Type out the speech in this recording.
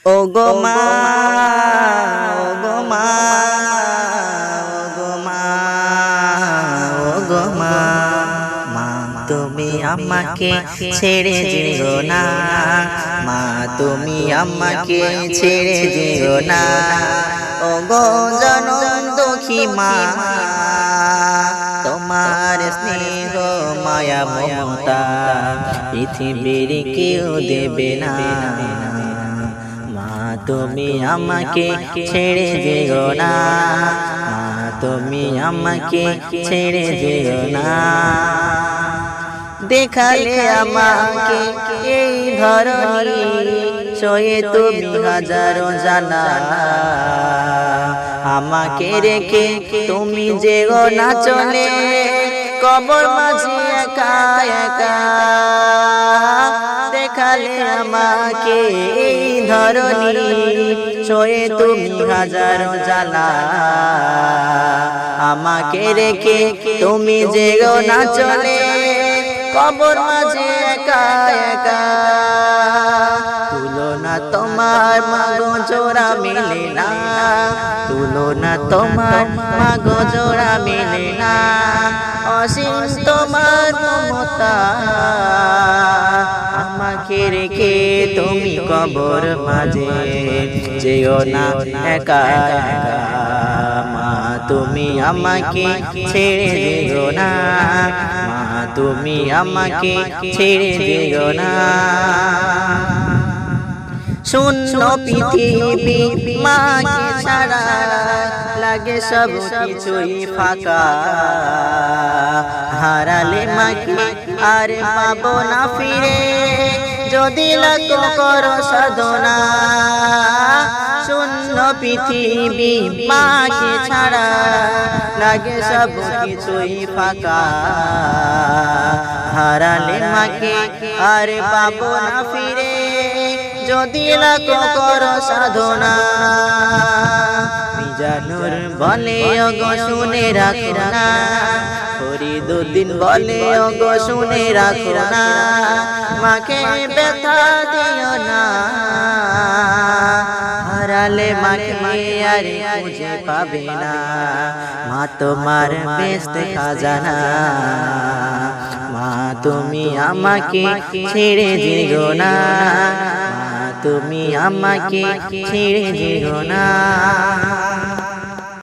ও গো মা, ও গো মা, ও গো মা, ও গো মা, মা তুমি আমাকে ছেড়ে যেও না, মা তুমি আমাকে ছেড়ে যেও না। ও গো জনম দুঃখী মা, তোমার স্নেহ মায়া মমতা পৃথিবীর কেউ দেবে না। মা তুমি আমাকে ছেড়ে যেও না, মা তুমি আমাকে ছেড়ে যেও না। দেখালে আমাকে এই ধরনী সয়ে তুমি হাজারো জানা, আমাকে রেখে তুমি যেও না চলে কবর মাঝে একা একা। দেখালে আমাকে এই ধরনী সয়ে তুমি হাজারো জ্বালা, আমাকে রেখে তুমি যেও না চলে কবর মাঝে একা একা। তুলনা তোমার মাগো জোড়া মেলে না, তুলনা তোমার মাগো জোড়া মেলে না। অসীম তোমার মমতা, আমাকে রেখে তুমি কবর মাঝে যেও না একা একা। মা তুমি আমাকে ছেড়ে যেও না, মা তুমি আমাকে ছেড়ে যেও না। শূন্য পৃথিবী মাকে ছাড়া লাগে সব কিছুই ফাঁকা, হারালে মাকে আর পাবো না ফিরে যদি লাখো করো সাধনা। শূন্য পৃথিবী মাকে ছাড়া লাগে সব কিছুই ফাঁকা, হারালে মাকে আর পাবো না ফিরে যদি লাখো করো সাধনা। মিজানুর বলে ওগো শুনে রাখো না, ফরিদুদ্দিন বলে ওগো শুনে রাখো না, মাকে ব্যথা দিও না, হারালে মাকে আর খুঁজে পাবে না। মা তোমার বেস্ত খাজানা, মা তুমি আমাকে ছেড়ে যেও না, মা তুমি আমাকে ছেড়ে যেও না।